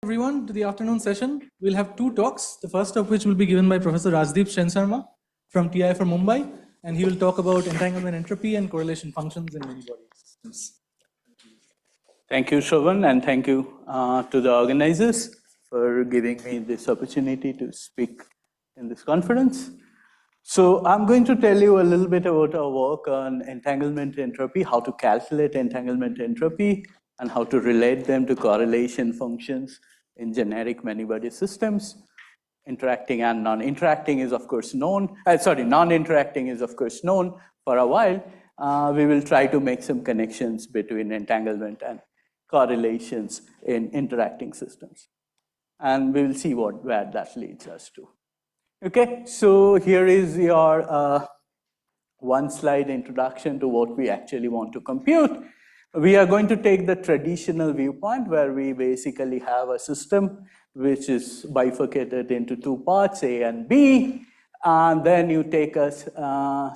Everyone to the afternoon session. We'll have two talks, the first of which will be given by Professor Rajdeep Sensarma from TIFR Mumbai, and he will talk about entanglement entropy and correlation functions in many body systems. Thank you, Shravan, and thank you to the organizers for giving me this opportunity to speak in this conference. So I'm going to tell you a little bit about our work on entanglement entropy, how to calculate entanglement entropy, and how to relate them to correlation functions in generic many-body systems. Interacting and non-interacting is, of course, known. Non-interacting is, of course, known for a while. We will try to make some connections between entanglement and correlations in interacting systems. And we will see where that leads us to. Okay, so here is your one-slide introduction to what we actually want to compute. We are going to take the traditional viewpoint where we basically have a system which is bifurcated into two parts, A and B, and then you take a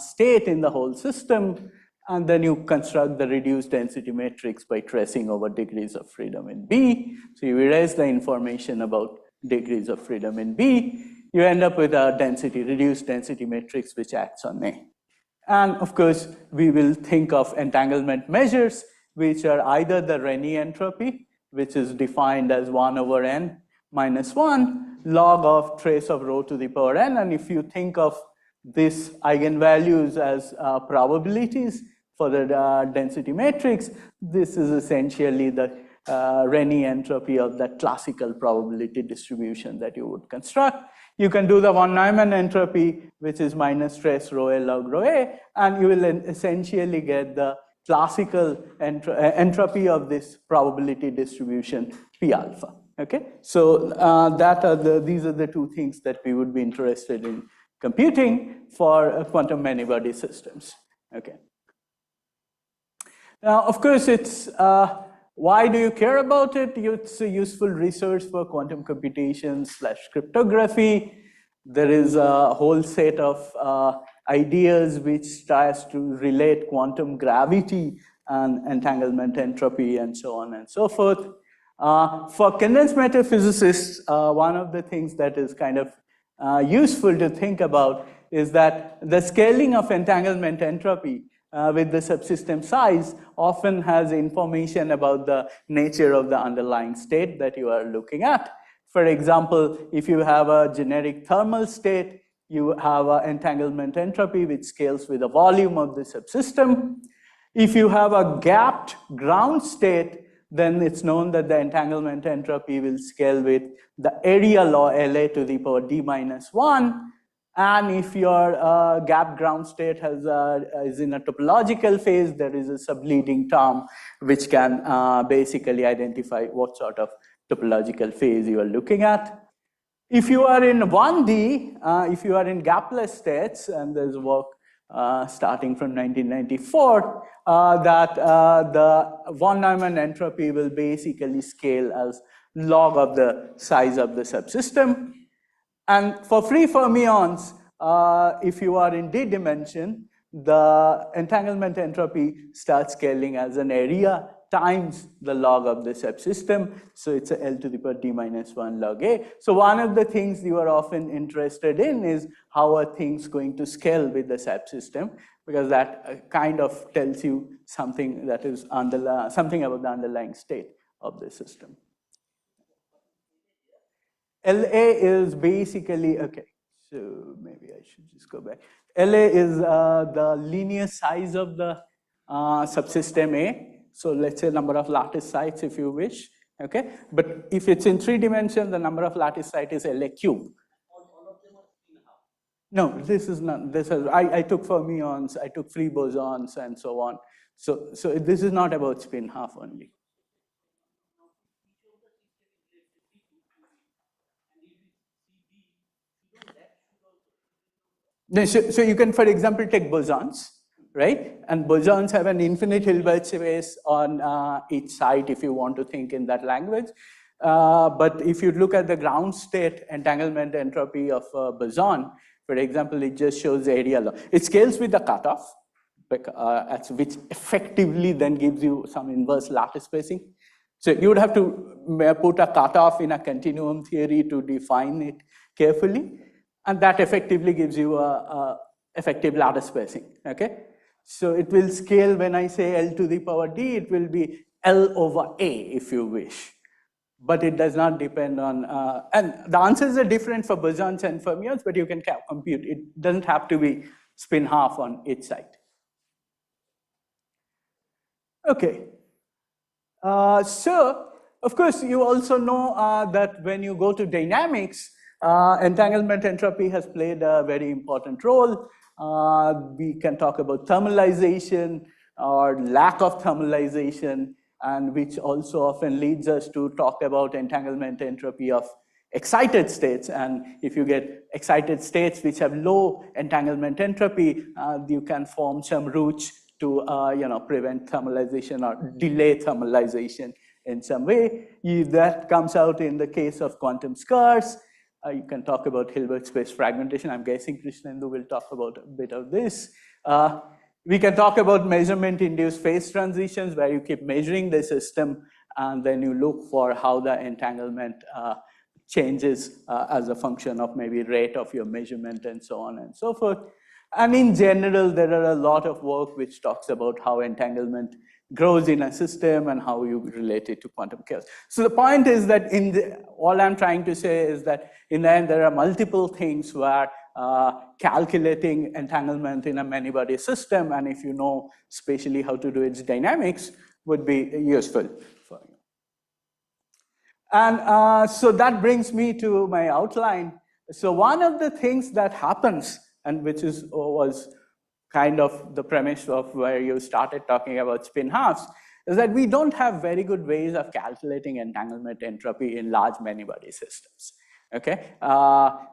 state in the whole system, and then you construct the reduced density matrix by tracing over degrees of freedom in B. So you erase the information about degrees of freedom in B. You end up with a reduced density matrix which acts on A. And of course, we will think of entanglement measures, which are either the Renyi entropy, which is defined as 1 over n minus 1 log of trace of rho to the power n. And if you think of these eigenvalues as probabilities for the density matrix, this is essentially the Renyi entropy of that classical probability distribution that you would construct. You can do the von Neumann entropy, which is minus trace rho A log rho A, and you will essentially get the classical entropy of this probability distribution P alpha. Okay, so these are the two things that we would be interested in computing for quantum many-body systems. Okay. Now, of course, it's why do you care about it? It's a useful research for quantum computation / cryptography. There is a whole set of ideas which tries to relate quantum gravity and entanglement entropy and so on and so forth. For condensed matter physicists, one of the things that is kind of useful to think about is that the scaling of entanglement entropy with the subsystem size often has information about the nature of the underlying state that you are looking at. For example, if you have a generic thermal state, you have an entanglement entropy which scales with the volume of the subsystem. If you have a gapped ground state, then it's known that the entanglement entropy will scale with the area law LA to the power d minus 1. And if your gap ground state is in a topological phase, there is a subleading term which can basically identify what sort of topological phase you are looking at. If you are in 1D, if you are in gapless states, and there's work starting from 1994, that the von Neumann entropy will basically scale as log of the size of the subsystem. And for free fermions, if you are in D dimension, the entanglement entropy starts scaling as an area times the log of the subsystem. So it's a L to the power d minus 1 log A. So one of the things you are often interested in is how are things going to scale with the subsystem, because that kind of tells you something that is something about the underlying state of the system. LA is basically, okay, so maybe I should just go back. LA is the linear size of the subsystem A. So let's say number of lattice sites if you wish, okay? But if it's in 3 dimensions, the number of lattice sites is LA cube. All of them are 3.5. No, this is not, I took fermions, I took free bosons and so on. So this is not about spin half only. So you can, for example, take bosons, right? And bosons have an infinite Hilbert space on each side if you want to think in that language. But if you look at the ground state entanglement entropy of a boson, for example, it just shows the area law. It scales with the cutoff, which effectively then gives you some inverse lattice spacing. So you would have to put a cutoff in a continuum theory to define it carefully, and that effectively gives you a effective ladder spacing, okay? So it will scale, when I say L to the power D, it will be L over A, if you wish. But it does not depend on, and the answers are different for bosons and fermions, but you can compute. It doesn't have to be spin half on each side. Okay. So, of course, you also know that when you go to dynamics, entanglement entropy has played a very important role. We can talk about thermalization or lack of thermalization, and which also often leads us to talk about entanglement entropy of excited states. And if you get excited states which have low entanglement entropy, you can form some roots to prevent thermalization or delay thermalization in some way. That comes out in the case of quantum scars. You can talk about Hilbert space fragmentation. I'm guessing Krishnendu will talk about a bit of this. We can talk about measurement-induced phase transitions, where you keep measuring the system and then you look for how the entanglement changes as a function of maybe rate of your measurement and so on and so forth. And in general, there are a lot of work which talks about how entanglement grows in a system and how you relate it to quantum chaos. So the point is that all I'm trying to say is that in the end, there are multiple things where calculating entanglement in a many-body system, and if you know spatially how to do its dynamics, would be useful for you. And so that brings me to my outline. So one of the things that happens, and which was kind of the premise of where you started talking about spin halves, is that we don't have very good ways of calculating entanglement entropy in large many-body systems. Okay,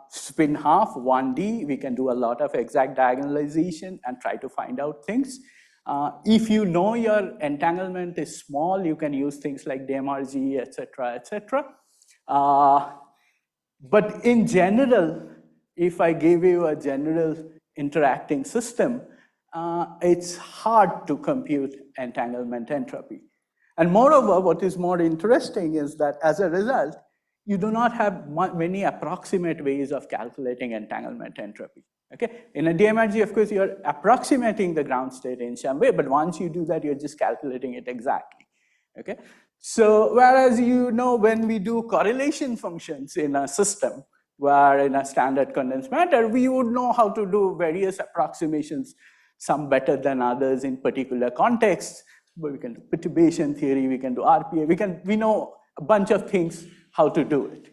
spin half 1D, we can do a lot of exact diagonalization and try to find out things. If you know your entanglement is small, you can use things like DMRG, etc., etc. But in general, if I give you a general interacting system, it's hard to compute entanglement entropy. And moreover, what is more interesting is that as a result, you do not have many approximate ways of calculating entanglement entropy. Okay? In a DMRG, of course, you're approximating the ground state in some way, but once you do that, you're just calculating it exactly. Okay? So whereas when we do correlation functions in a system, where in a standard condensed matter, we would know how to do various approximations, some better than others in particular contexts. But we can do perturbation theory, we can do RPA, we know a bunch of things how to do it.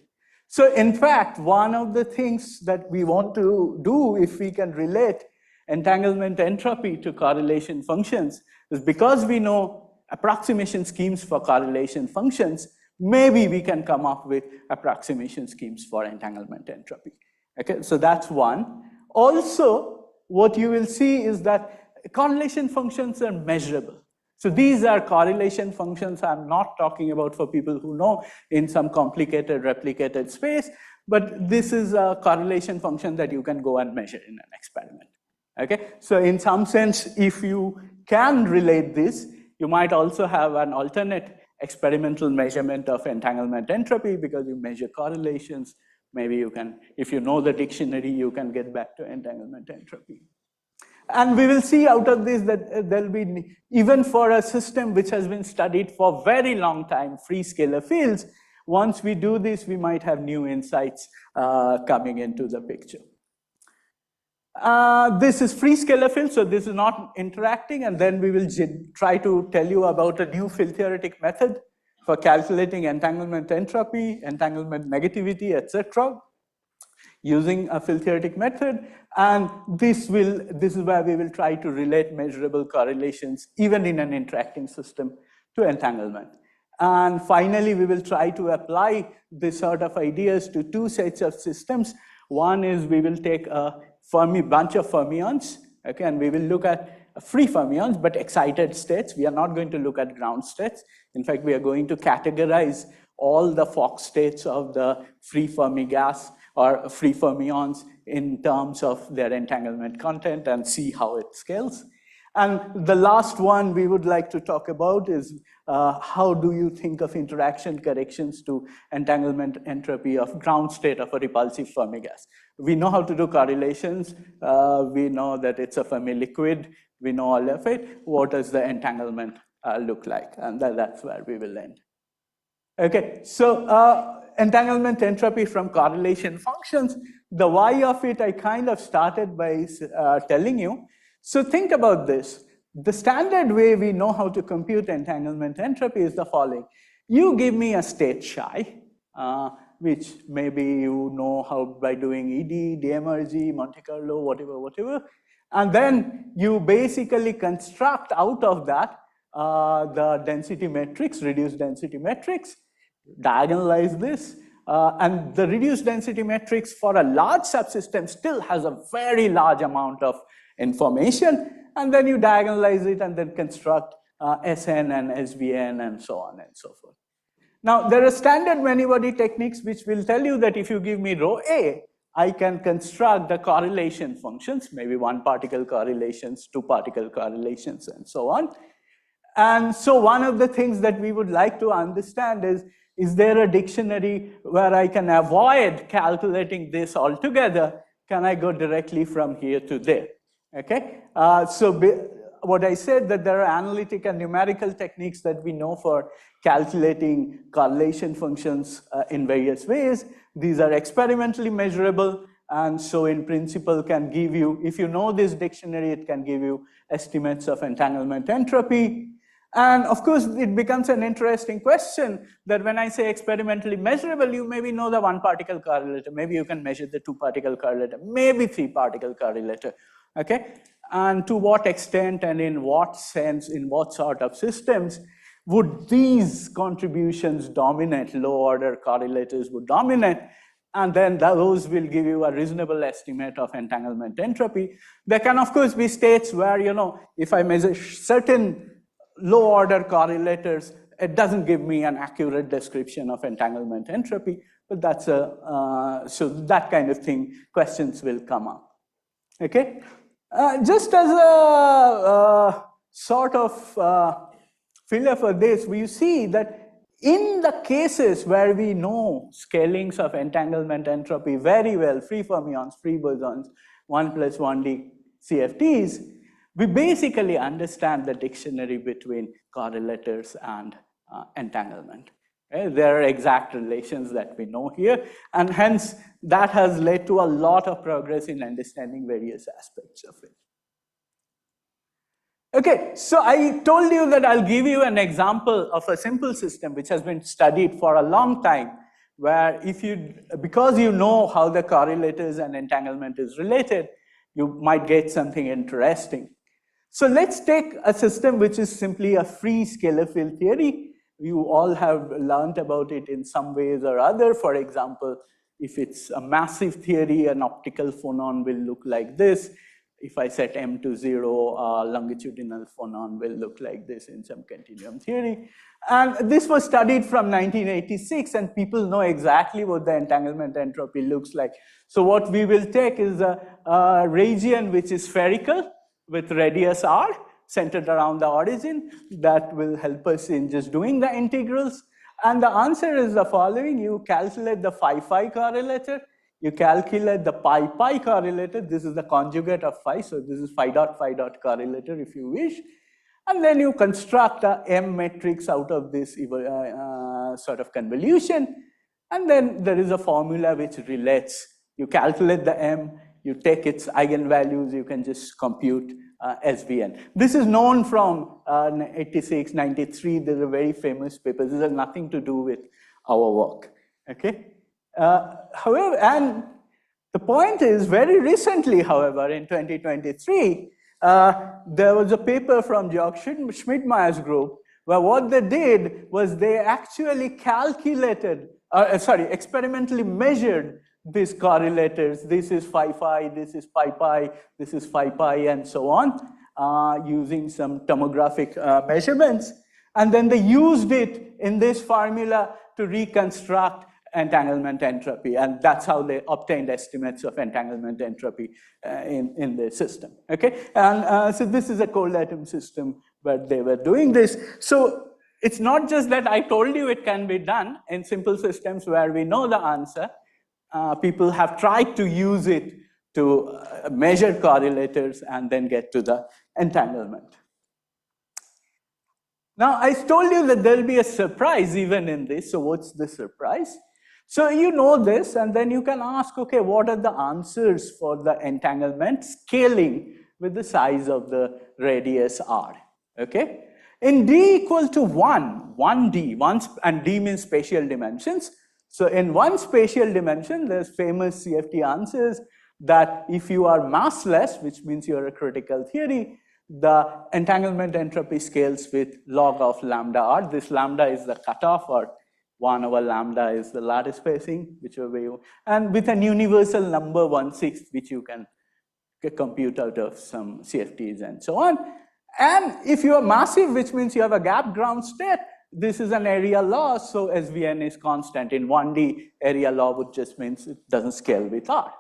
So in fact, one of the things that we want to do, if we can relate entanglement entropy to correlation functions, is because we know approximation schemes for correlation functions, maybe we can come up with approximation schemes for entanglement entropy. Okay, so that's one. Also, what you will see is that correlation functions are measurable. So these are correlation functions I'm not talking about for people who know in some complicated replicated space, but this is a correlation function that you can go and measure in an experiment. Okay, so in some sense, if you can relate this, you might also have an alternate experimental measurement of entanglement entropy because you measure correlations. Maybe you can, if you know the dictionary, you can get back to entanglement entropy. And we will see out of this that there'll be, even for a system which has been studied for a very long time, free scalar fields, once we do this, we might have new insights coming into the picture. This is free scalar field, so this is not interacting, and then we will try to tell you about a new field theoretic method for calculating entanglement entropy, entanglement negativity, etc., using a field theoretic method. And this is where we will try to relate measurable correlations, even in an interacting system, to entanglement. And finally, we will try to apply this sort of ideas to two sets of systems. One is we will take a bunch of fermions, okay, and we will look at free fermions, but excited states. We are not going to look at ground states. In fact, we are going to categorize all the Fock states of the free Fermi gas or free fermions in terms of their entanglement content and see how it scales. And the last one we would like to talk about is how do you think of interaction corrections to entanglement entropy of ground state of a repulsive Fermi gas? We know how to do correlations. We know that it's a Fermi liquid. We know all of it. What does the entanglement look like? And that's where we will end. Okay, so entanglement entropy from correlation functions. The why of it I kind of started by telling you. So think about this. The standard way we know how to compute entanglement entropy is the following. You give me a state psi, which maybe you know how by doing ED, DMRG, Monte Carlo, whatever. And then you basically construct out of that the density matrix, reduced density matrix, diagonalize this, and the reduced density matrix for a large subsystem still has a very large amount of information, and then you diagonalize it and then construct SN and SVN and so on and so forth. Now, there are standard many-body techniques which will tell you that if you give me rho A, I can construct the correlation functions, maybe one particle correlations, two particle correlations, and so on. And so one of the things that we would like to understand is there a dictionary where I can avoid calculating this altogether? Can I go directly from here to there? Okay, what I said that there are analytic and numerical techniques that we know for calculating correlation functions in various ways. These are experimentally measurable, and so in principle can give you, if you know this dictionary, it can give you estimates of entanglement entropy. And of course, it becomes an interesting question that when I say experimentally measurable, you maybe know the one particle correlator, maybe you can measure the two particle correlator, maybe three particle correlator. Okay, and to what extent and in what sense, in what sort of systems would these contributions dominate? Low order correlators would dominate, and then those will give you a reasonable estimate of entanglement entropy. There can of course be states where, you know, if I measure certain low order correlators, it doesn't give me an accurate description of entanglement entropy, but that's so that kind of thing, questions will come up. Okay. Just as a sort of filler for this, we see that in the cases where we know scalings of entanglement entropy very well, free fermions, free bosons, 1 plus 1D CFTs, we basically understand the dictionary between correlators and entanglement. Okay? There are exact relations that we know here, and hence that has led to a lot of progress in understanding various aspects of it. Okay, so I told you that I'll give you an example of a simple system which has been studied for a long time, where because you know how the correlators and entanglement is related, you might get something interesting. So let's take a system which is simply a free scalar field theory. You all have learned about it in some ways or other. For example, if it's a massive theory, an optical phonon will look like this. If I set M to 0, longitudinal phonon will look like this in some continuum theory. And this was studied from 1986, and people know exactly what the entanglement entropy looks like. So what we will take is a region which is spherical with radius r, centered around the origin. That will help us in just doing the integrals. And the answer is the following. You calculate the phi-phi correlator. You calculate the pi-pi correlator. This is the conjugate of phi. So this is phi dot correlator if you wish. And then you construct a M matrix out of this sort of convolution. And then there is a formula which relates. You calculate the M. You take its eigenvalues. You can just compute SVN. This is known from 86, 93. There's a very famous paper. This has nothing to do with our work. Okay. However, and the point is, very recently, however, in 2023, there was a paper from Georg Schmidtmeyer's group where what they did was they actually calculated, experimentally measured these correlators. This is phi-phi, this is pi-pi, this is phi-pi, and so on, using some tomographic measurements. And then they used it in this formula to reconstruct entanglement entropy, and that's how they obtained estimates of entanglement entropy in the system, okay? And so this is a cold atom system where they were doing this. So it's not just that I told you it can be done in simple systems where we know the answer. People have tried to use it to measure correlators and then get to the entanglement. Now, I told you that there'll be a surprise even in this. So what's the surprise? So you know this, and then you can ask, okay, what are the answers for the entanglement scaling with the size of the radius r, okay? In d equal to 1D, and d means spatial dimensions. So in one spatial dimension, there's famous CFT answers that if you are massless, which means you're a critical theory, the entanglement entropy scales with log of lambda r. This lambda is the cutoff, or 1 over lambda is the lattice spacing, whichever way you, and with an universal number 1/6, which you can compute out of some CFTs and so on. And if you are massive, which means you have a gap ground state, this is an area law, so SVN is constant. In 1D, area law would just means it doesn't scale with R.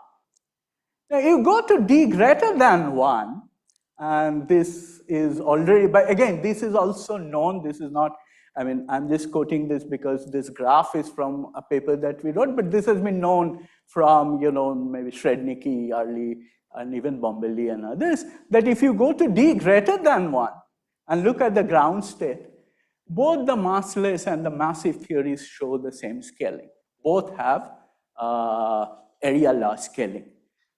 Now you go to d greater than 1, and this is already, but again, this is also known, this is not, I mean, I'm just quoting this because this graph is from a paper that we wrote, but this has been known from, you know, maybe Srednicki, early, and even Bombelli and others, that if you go to d greater than 1 and look at the ground state, both the massless and the massive theories show the same scaling. Both have area law scaling.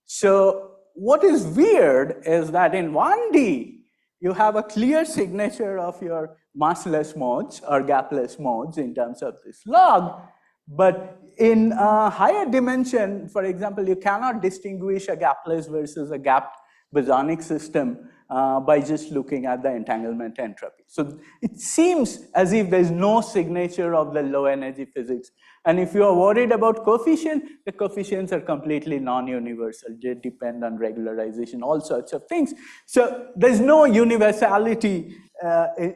So what is weird is that in 1D, you have a clear signature of your massless modes or gapless modes in terms of this log, but in a higher dimension, for example, you cannot distinguish a gapless versus a gapped bosonic system by just looking at the entanglement entropy. So it seems as if there's no signature of the low energy physics. And if you are worried about coefficient, the coefficients are completely non-universal. They depend on regularization, all sorts of things. So there's no universality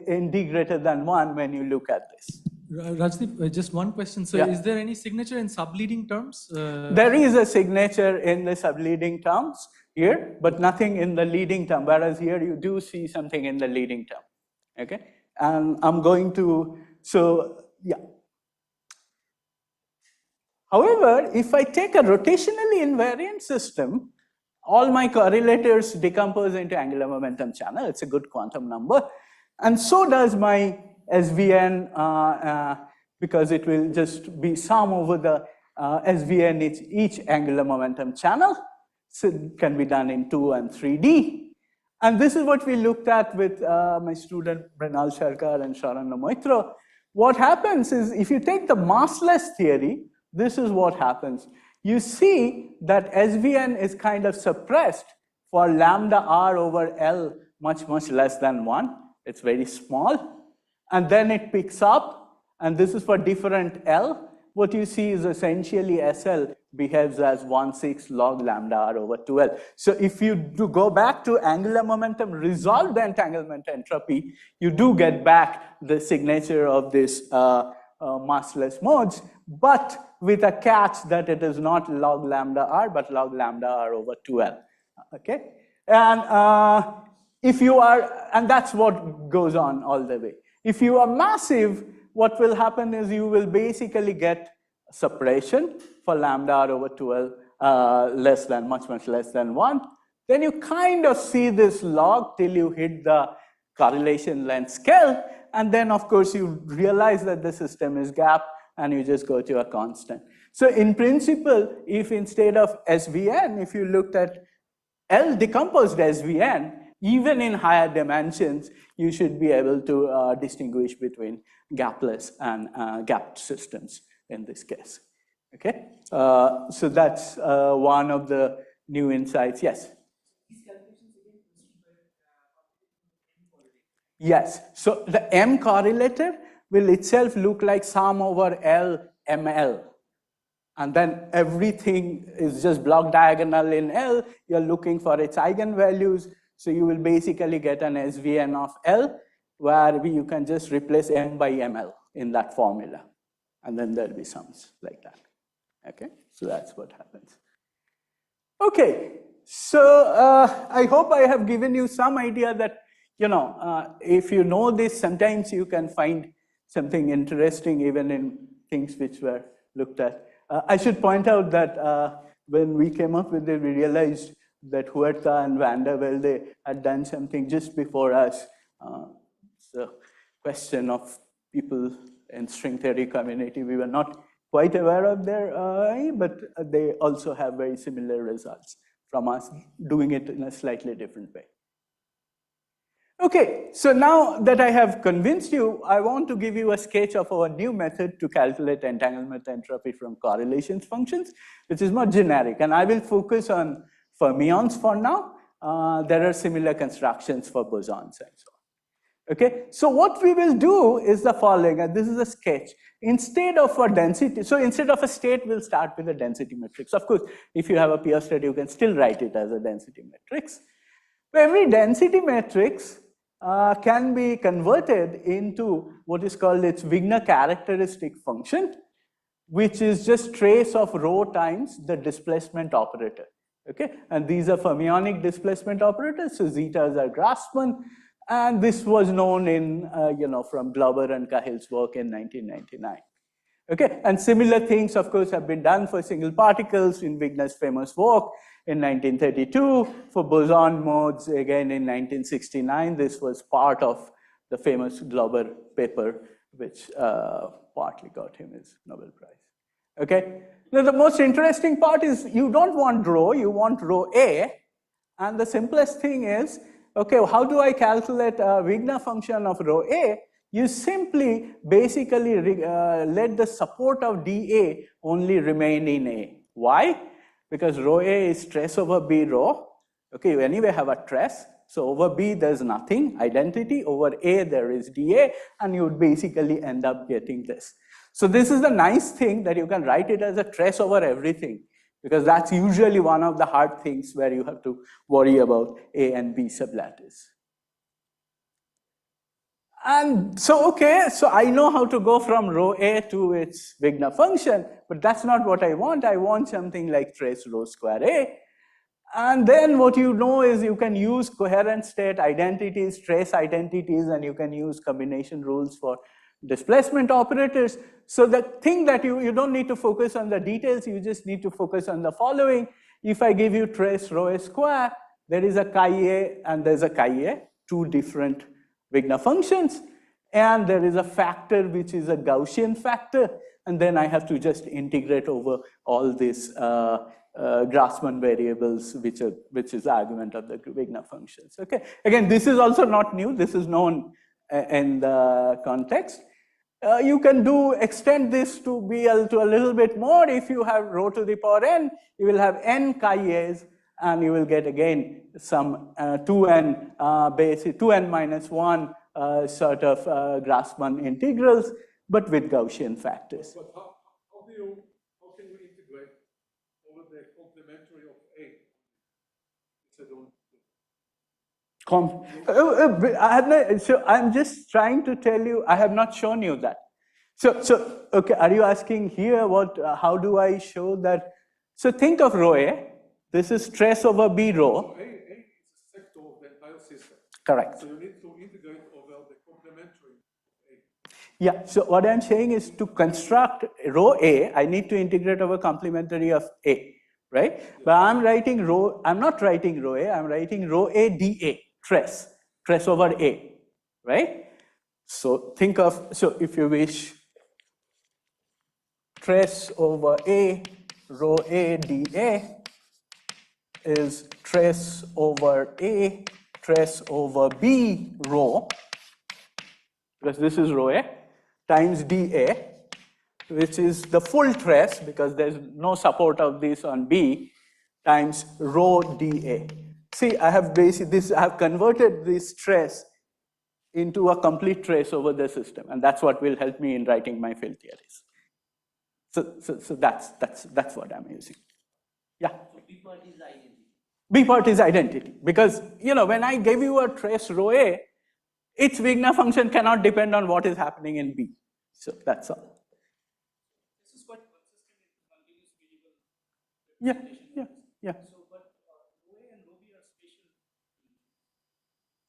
in d greater than 1 when you look at this. Rajdeep, just one question. So is there any signature in subleading terms? There is a signature in the subleading terms here, but nothing in the leading term, whereas here you do see something in the leading term, okay? And I'm going to, so yeah. However, if I take a rotationally invariant system, all my correlators decompose into angular momentum channel. It's a good quantum number. And so does my SVN, because it will just be sum over the SVN each angular momentum channel. So it can be done in 2 and 3D. And this is what we looked at with my student Mrinal Sharkar and Sharanya Moitra. What happens is if you take the massless theory, this is what happens. You see that SVN is kind of suppressed for lambda r over L much, much less than 1. It's very small. And then it picks up, and this is for different L. What you see is essentially SL behaves as 1/6 log lambda r over 2L. So if you do go back to angular momentum, resolve the entanglement entropy, you do get back the signature of this massless modes, but with a catch that it is not log lambda r, but log lambda r over 2L, okay? And if you are, and that's what goes on all the way. If you are massive, what will happen is you will basically get suppression for lambda r over 2L less than, much, much less than 1. Then you kind of see this log till you hit the correlation length scale. And then, of course, you realize that the system is gap, and you just go to a constant. So in principle, if instead of SVN, if you looked at L decomposed SVN, even in higher dimensions, you should be able to distinguish between gapless and gapped systems in this case, okay? So that's one of the new insights, yes? Yes, so the M correlator will itself look like sum over L ML. And then everything is just block diagonal in L. You're looking for its eigenvalues. So you will basically get an SVN of L where you can just replace M by ML in that formula. And then there'll be sums like that. Okay, so that's what happens. Okay, so I hope I have given you some idea that, if you know this, sometimes you can find something interesting even in things which were looked at. I should point out that when we came up with it, we realized that Huerta and Van der Velde had done something just before us. It's a question of people in string theory community. We were not quite aware of their but they also have very similar results from us doing it in a slightly different way. Okay, so now that I have convinced you, I want to give you a sketch of our new method to calculate entanglement entropy from correlation functions, which is more generic, and I will focus on fermions for now. There are similar constructions for bosons and so on. Okay, so what we will do is the following, and this is a sketch. Instead of a density, so instead of a state, we'll start with a density matrix. Of course, if you have a pure state, you can still write it as a density matrix. Every density matrix can be converted into what is called its Wigner characteristic function, which is just trace of rho times the displacement operator. Okay, and these are fermionic displacement operators, so zetas are Grassmann. And this was known in, from Glauber and Cahill's work in 1999. Okay, and similar things, of course, have been done for single particles in Wigner's famous work in 1932, for boson modes again in 1969. This was part of the famous Glauber paper, which partly got him his Nobel Prize. Okay, now the most interesting part is you don't want rho, you want rho A, and the simplest thing is, okay, how do I calculate a Wigner function of rho A? You simply basically let the support of dA only remain in A. Why? Because rho A is trace over B rho. Okay, you anyway have a trace. So over B there's nothing, identity. Over A there is dA, and you would basically end up getting this. So this is the nice thing that you can write it as a trace over everything, because that's usually one of the hard things where you have to worry about A and B sublattice. And so, okay, so I know how to go from rho A to its Wigner function, but that's not what I want. I want something like trace rho square A. And then what you know is you can use coherent state identities, trace identities, and you can use combination rules for displacement operators. So the thing that you don't need to focus on the details, you just need to focus on the following. If I give you trace rho A square, there is a chi A and there's a chi A, two different Wigner functions, and there is a factor which is a Gaussian factor, and then I have to just integrate over all these Grassmann variables, which is the argument of the Wigner functions. Okay, again, this is also not new. This is known in the context. You can extend this to be to a little bit more. If you have rho to the power n, you will have n chi a's, and you will get again some 2n minus 1 sort of Grassmann integrals, but with Gaussian factors. But how can you integrate over the complementary of A? So I'm just trying to tell you, I have not shown you that. So okay, are you asking here how do I show that? So think of rho A. This is trace over B rho. So A is a sector of the entire system. Correct. So you need to integrate over the complementary of A. Yeah, so what I'm saying is to construct rho A, I need to integrate over complementary of A, right? Yeah. But I'm not writing rho A, I'm writing rho A dA, trace over A, right? So think of, so if you wish, trace over A, rho A dA is trace over A, trace over B rho, because this is rho A, times dA, which is the full trace, because there's no support of this on B, times rho dA. See, I have converted this trace into a complete trace over the system, and that's what will help me in writing my field theories. So that's what I'm using. Yeah. So B part is identity. B part is identity, because when I give you a trace rho A, its Wigner function cannot depend on what is happening in B. So that's all. This is quite consistent in continuous Yeah, yeah, yeah. So, but rho A and rho B are spatial.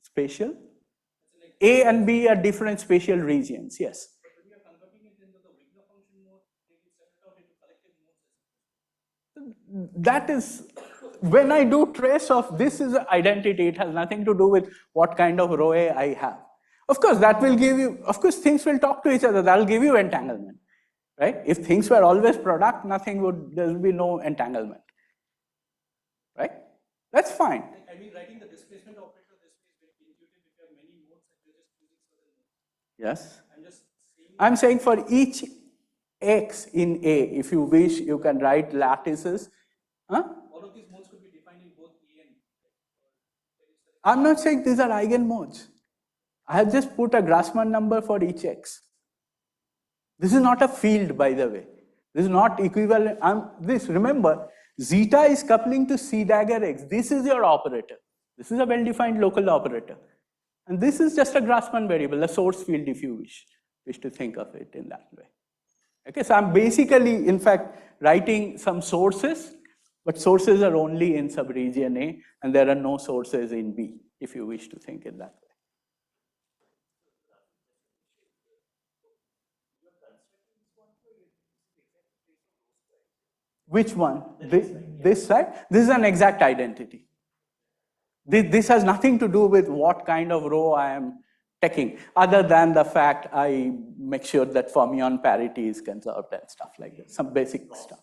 Spatial? It's like, A and B are different spatial regions, yes. but when you are converting it into the Wigner function mode, they will set it out into collective modes. That is, when I do trace of this is an identity, it has nothing to do with what kind of rho A I have. Of course, that will give you, of course, things will talk to each other, that will give you entanglement, right? If things were always product, nothing would, there will be no entanglement, right? That's fine. I mean, writing the displacement operator this way is very intuitive if you have many modes and you're just choosing certain modes. Yes. I'm just saying. I'm saying for each X in A, if you wish, you can write lattices. Huh? All of these modes could be defined in both A and B. I'm not saying these are eigenmodes. I have just put a Grassmann number for each X. This is not a field, by the way. This is not equivalent. Remember, zeta is coupling to C dagger X. This is your operator. This is a well-defined local operator. And this is just a Grassmann variable, a source field if you wish to think of it in that way. Okay, so I'm basically, in fact, writing some sources, but sources are only in subregion A, and there are no sources in B, if you wish to think in that way. Which one? This side? This is an exact identity. This has nothing to do with what kind of row I am taking, other than the fact I make sure that fermion parity is conserved and stuff like that, some basic stuff.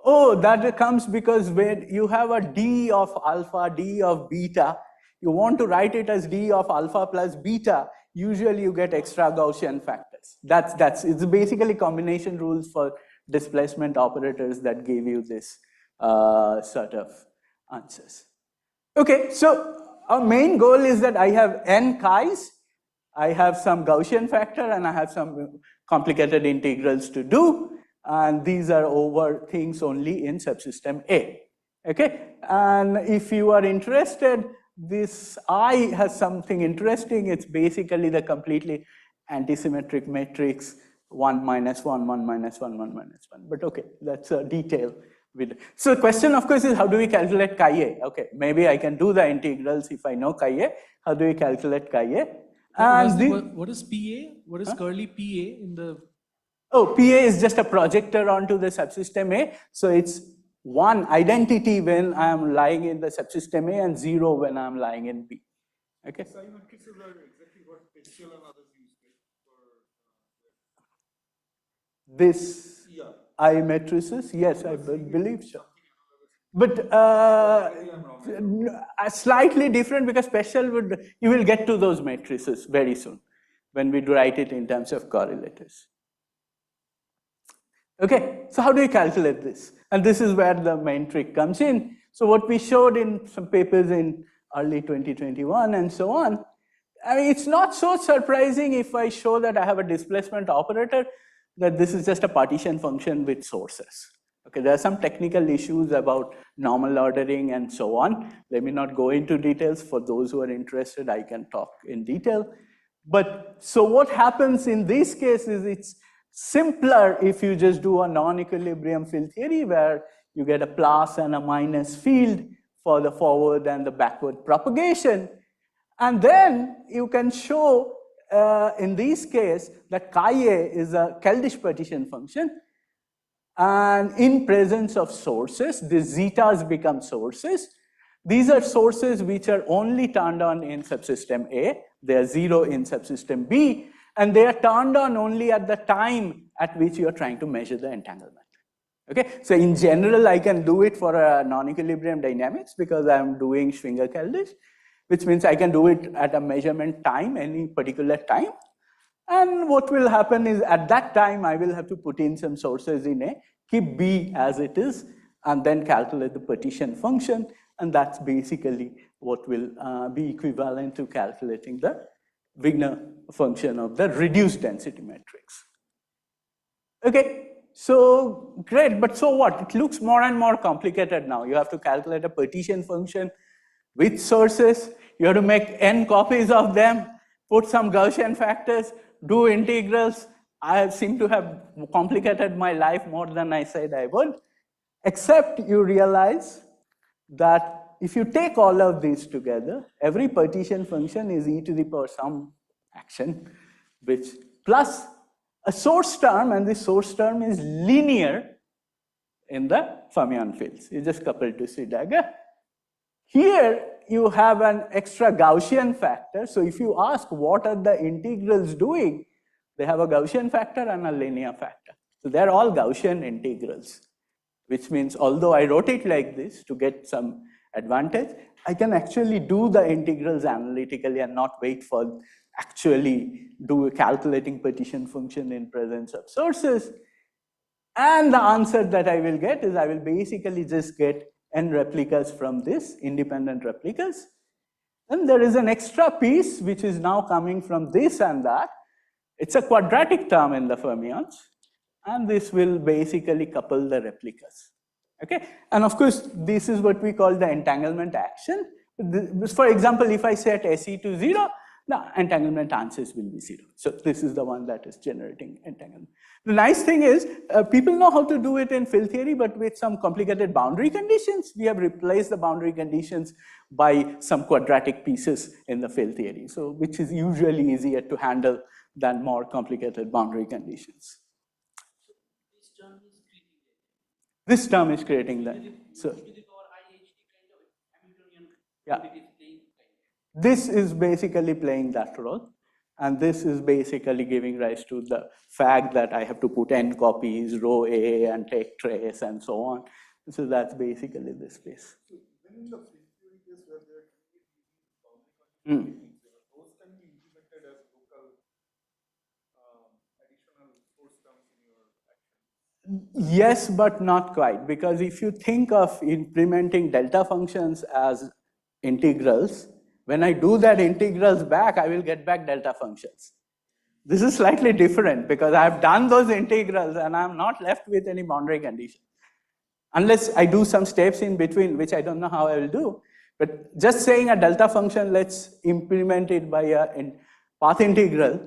Oh, that comes because when you have a D of alpha, D of beta, you want to write it as D of alpha plus beta, usually you get extra Gaussian factors. It's basically combination rules for displacement operators that give you this sort of answers. Okay, so our main goal is that I have n chi's, I have some Gaussian factor, and I have some complicated integrals to do. And these are over things only in subsystem A. Okay, and if you are interested, this I has something interesting. It's basically the completely antisymmetric matrix 1 minus 1, 1 minus 1, 1 minus 1. But okay, that's a detail. So the question, of course, is how do we calculate chi A? Okay, maybe I can do the integrals if I know chi A. How do we calculate chi A? And what is PA? What is curly PA in the? Oh, PA is just a projector onto the subsystem A. So it's one identity when I am lying in the subsystem A and 0 when I am lying in B. Okay. Psi matrices are exactly what Pixel and others use for. This Yeah. I matrices, yes, I believe so. But slightly different because special you will get to those matrices very soon when we write it in terms of correlators. Okay, so how do we calculate this? And this is where the main trick comes in. So what we showed in some papers in early 2021 and so on, I mean, it's not so surprising if I show that I have a displacement operator, that this is just a partition function with sources. Okay, there are some technical issues about normal ordering and so on. Let me not go into details. For those who are interested, I can talk in detail. But so what happens in this case is it's simpler if you just do a non-equilibrium field theory where you get a plus and a minus field for the forward and the backward propagation. And then you can show in this case that chi A is a Keldysh partition function. And in presence of sources, the zetas become sources. These are sources which are only turned on in subsystem A. They are 0 in subsystem B. And they are turned on only at the time at which you are trying to measure the entanglement. Okay, so in general, I can do it for a non-equilibrium dynamics because I'm doing Schwinger-Keldysh, which means I can do it at a measurement time, any particular time. And what will happen is at that time, I will have to put in some sources in A, keep B as it is, and then calculate the partition function. And that's basically what will be equivalent to calculating the Wigner function of the reduced density matrix. Okay, so great, but so what? It looks more and more complicated now. You have to calculate a partition function with sources. You have to make n copies of them, put some Gaussian factors, do integrals, I seem to have complicated my life more than I said I would, except you realize that if you take all of these together, every partition function is e to the power some action, which plus a source term, and this source term is linear in the fermion fields. You just couple to see dagger. Here you have an extra Gaussian factor. So if you ask what are the integrals doing, they have a Gaussian factor and a linear factor. So they're all Gaussian integrals, which means although I wrote it like this to get some advantage, I can actually do the integrals analytically and not wait for actually do a calculating partition function in presence of sources. And the answer that I will get is I will basically just get n replicas from this, independent replicas. And there is an extra piece which is now coming from this and that. It's a quadratic term in the fermions, and this will basically couple the replicas. Okay, and of course, this is what we call the entanglement action. For example, if I set SE to 0, the entanglement answers will be 0. So this is the one that is generating entanglement. The nice thing is, people know how to do it in field theory, but with some complicated boundary conditions. We have replaced the boundary conditions by some quadratic pieces in the field theory, so which is usually easier to handle than more complicated boundary conditions. This term is creating that. So, yeah. This is basically playing that role, and this is basically giving rise to the fact that I have to put n copies, row A, and take trace, and so on. So that's basically this space. So when in the field theory case where there can be boundary conditions, those can be implemented as local additional source terms in your action. Yes, but not quite, because if you think of implementing delta functions as integrals, when I do that integrals back, I will get back delta functions. This is slightly different because I've done those integrals and I'm not left with any boundary condition. Unless I do some steps in between, which I don't know how I will do. But just saying a delta function, let's implement it by a path integral.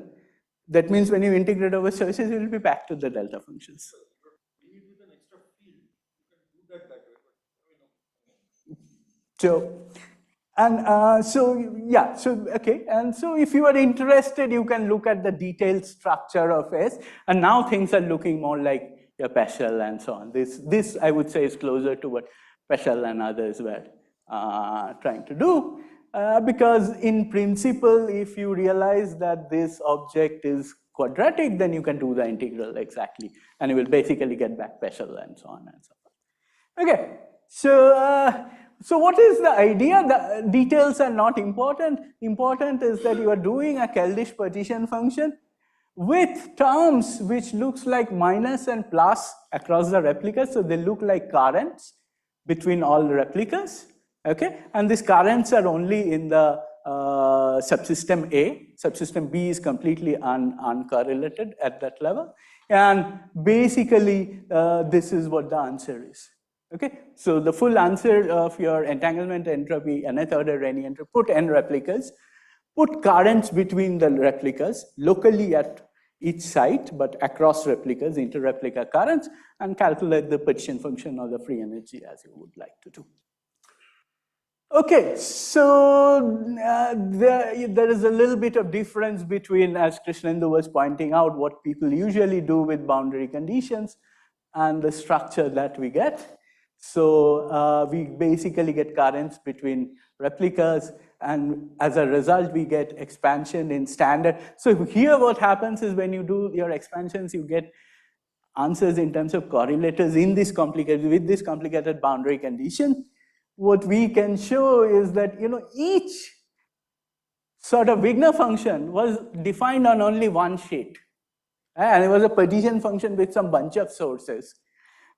That means when you integrate over surfaces, it will be back to the delta functions. With an extra field, you can do that way, but So, and okay, and so if you are interested, you can look at the detailed structure of S, and now things are looking more like your Peschel and so on. This I would say is closer to what Peschel and others were trying to do, because in principle, if you realize that this object is quadratic, then you can do the integral exactly, and you will basically get back Peschel and so on and so forth. Okay, so what is the idea? The details are not important. Important is that you are doing a Keldysh partition function with terms which looks like minus and plus across the replicas. So they look like currents between all replicas. Okay, and these currents are only in the subsystem A. Subsystem B is completely uncorrelated at that level. And basically, this is what the answer is. Okay, so the full answer of your entanglement entropy, nth order Renyi entropy, put n replicas, put currents between the replicas locally at each site, but across replicas, inter-replica currents, and calculate the partition function or the free energy as you would like to do. Okay, so there is a little bit of difference between, as Krishnendu was pointing out, what people usually do with boundary conditions and the structure that we get. So we basically get currents between replicas, and as a result, we get expansion in standard. So here what happens is when you do your expansions, you get answers in terms of correlators in this with this complicated boundary condition. What we can show is that each sort of Wigner function was defined on only one sheet, and it was a partition function with some bunch of sources,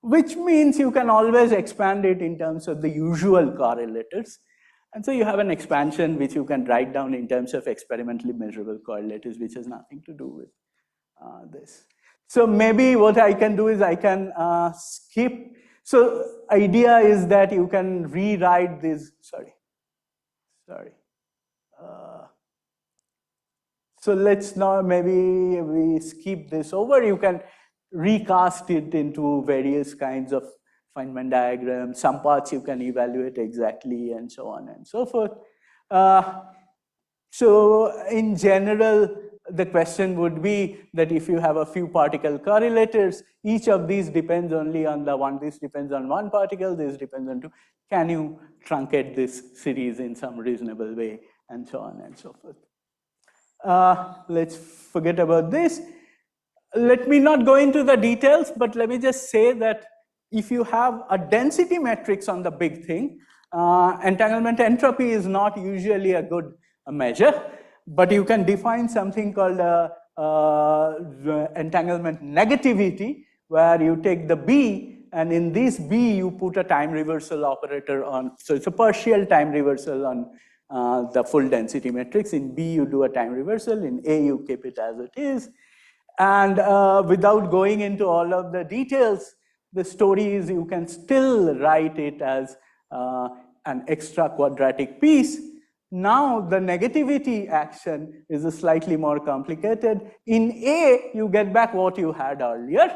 which means you can always expand it in terms of the usual correlators. And so you have an expansion which you can write down in terms of experimentally measurable correlators, which has nothing to do with this. So maybe what I can do is I can skip. So idea is that you can rewrite this, sorry. So let's now, maybe we skip this over. You can recast it into various kinds of Feynman diagrams. Some parts you can evaluate exactly, and so on and so forth. So in general, the question would be that if you have a few particle correlators, each of these depends only on the one. This depends on one particle, this depends on two. Can you truncate this series in some reasonable way, and so on and so forth. Let's forget about this. Let me not go into the details, but let me just say that if you have a density matrix on the big thing, entanglement entropy is not usually a good measure, but you can define something called entanglement negativity, where you take the B, and in this B you put a time reversal operator on. So it's a partial time reversal on the full density matrix. In B you do a time reversal, in A you keep it as it is. And without going into all of the details, the story is you can still write it as an extra quadratic piece. Now the negativity action is slightly more complicated. In A, you get back what you had earlier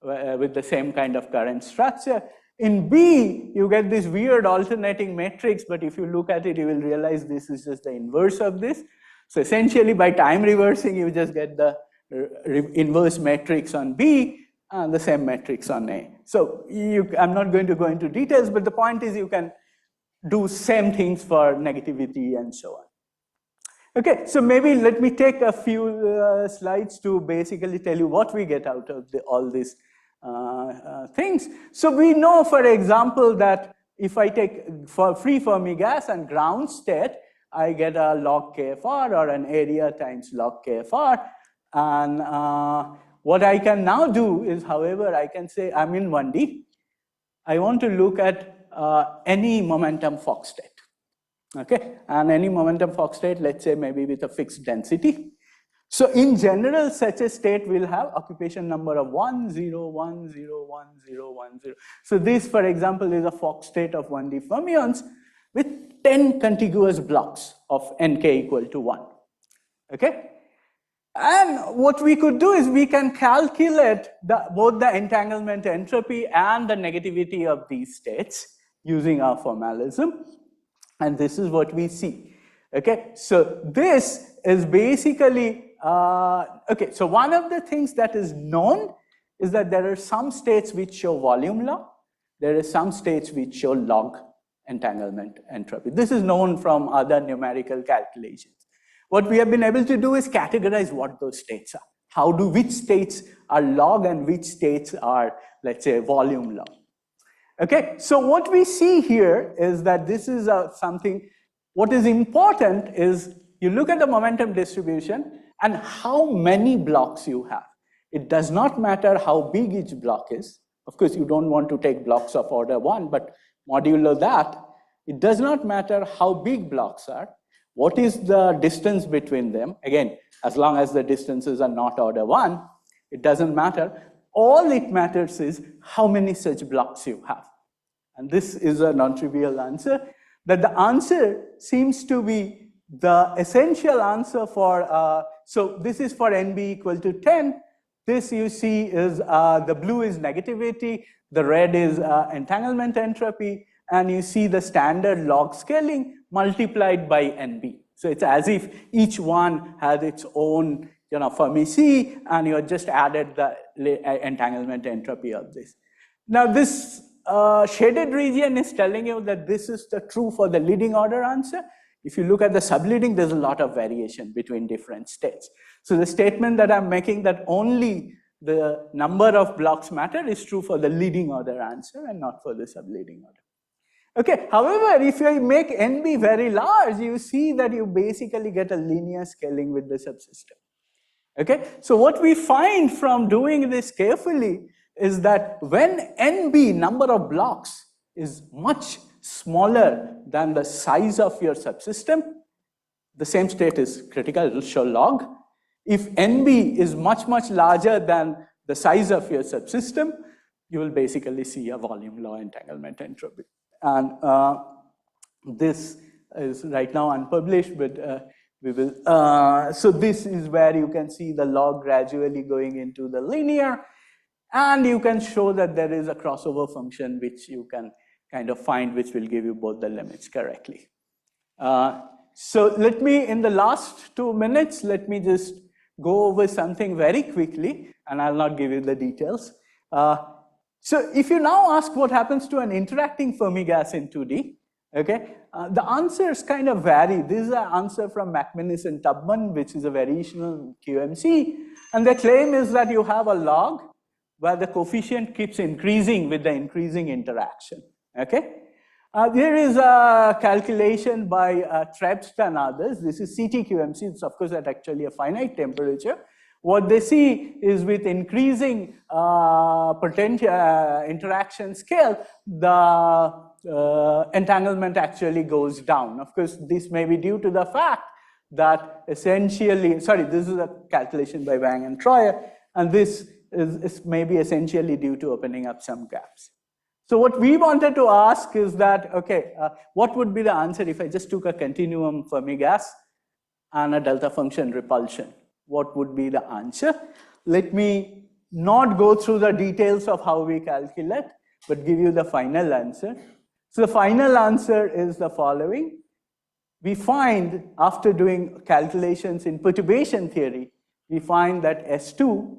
with the same kind of current structure. In B, you get this weird alternating matrix, but if you look at it, you will realize this is just the inverse of this. So essentially, by time reversing, you just get the inverse matrix on B and the same matrix on A. So I'm not going to go into details, but the point is you can do same things for negativity and so on. Okay, so maybe let me take a few slides to basically tell you what we get out of all these things. So we know, for example, that if I take free Fermi gas and ground state, I get a log KFR or an area times log KFR. And what I can now do is, however, I can say I'm in 1D. I want to look at any momentum Fock state. Okay, and any momentum Fock state, let's say maybe with a fixed density. So in general, such a state will have occupation number of 1, 0, 1, 0, 1, 0, 1, 0. So this, for example, is a Fock state of 1D fermions with 10 contiguous blocks of nk equal to 1. Okay? And what we could do is we can calculate both the entanglement entropy and the negativity of these states using our formalism. And this is what we see. Okay, so this is basically, okay, so one of the things that is known is that there are some states which show volume law. There are some states which show log entanglement entropy. This is known from other numerical calculations. What we have been able to do is categorize what those states are. Which states are log and which states are, let's say, volume law. Okay, so what we see here is that this is something, what is important is you look at the momentum distribution and how many blocks you have. It does not matter how big each block is. Of course, you don't want to take blocks of order 1, but modulo that, it does not matter how big blocks are. What is the distance between them? Again, as long as the distances are not order 1, it doesn't matter. All it matters is how many such blocks you have. And this is a non-trivial answer, that the answer seems to be the essential answer for, so this is for NB equal to 10. This you see is, the blue is negativity, the red is entanglement entropy, and you see the standard log scaling multiplied by NB. So it's as if each one has its own, Fermi C, and you just added the entanglement entropy of this. Now this shaded region is telling you that this is true for the leading order answer. If you look at the subleading, there's a lot of variation between different states. So the statement that I'm making that only the number of blocks matter is true for the leading order answer and not for the subleading order. Okay, however, if you make NB very large, you see that you basically get a linear scaling with the subsystem. Okay, so what we find from doing this carefully is that when NB, number of blocks, is much smaller than the size of your subsystem, the same state is critical, it will show log. If NB is much, much larger than the size of your subsystem, you will basically see a volume law entanglement entropy. And this is right now unpublished, but we will, so this is where you can see the log gradually going into the linear, and you can show that there is a crossover function which you can kind of find, which will give you both the limits correctly. So let me, in the last 2 minutes, let me just go over something very quickly, and I'll not give you the details. So if you now ask what happens to an interacting Fermi gas in 2D, okay, the answers kind of vary. This is an answer from McManus and Tubman, which is a variation on QMC, and the claim is that you have a log where the coefficient keeps increasing with the increasing interaction, okay? There is a calculation by Trebst and others. This is CTQMC. It's of course at actually a finite temperature. What they see is with increasing potential interaction scale, the entanglement actually goes down. Of course, this may be due to the fact that essentially, sorry, this is a calculation by Wang and Troyer, and this is maybe essentially due to opening up some gaps. So what we wanted to ask is that, okay, what would be the answer if I just took a continuum Fermi gas and a delta function repulsion? What would be the answer? Let me not go through the details of how we calculate, but give you the final answer. So the final answer is the following. We find, after doing calculations in perturbation theory, we find that S2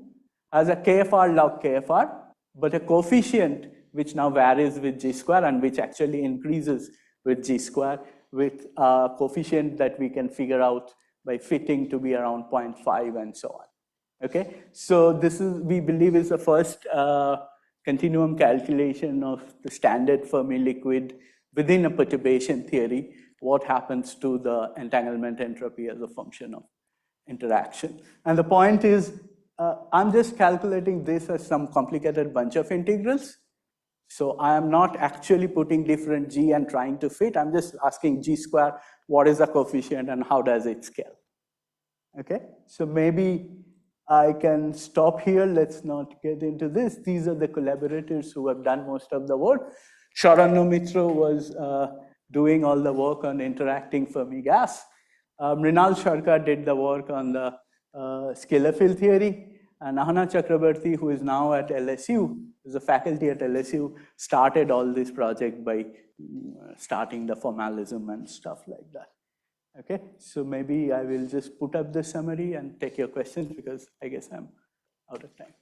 has a KFR log KFR, but a coefficient which now varies with G square and which actually increases with G square, with a coefficient that we can figure out by fitting to be around 0.5 and so on. Okay, so this is, we believe, is the first continuum calculation of the standard Fermi liquid within a perturbation theory. What happens to the entanglement entropy as a function of interaction? And the point is, I'm just calculating this as some complicated bunch of integrals. So I am not actually putting different G and trying to fit. I'm just asking G square, what is the coefficient and how does it scale? Okay, so maybe I can stop here. Let's not get into this. These are the collaborators who have done most of the work. Sharanno Mitra was doing all the work on interacting Fermi gas. Mrinal Sharkar did the work on the scalar field theory. And Ahana Chakrabarti, who is now at LSU, is a faculty at LSU, started all this project by starting the formalism and stuff like that. Okay, so maybe I will just put up the summary and take your questions because I guess I'm out of time.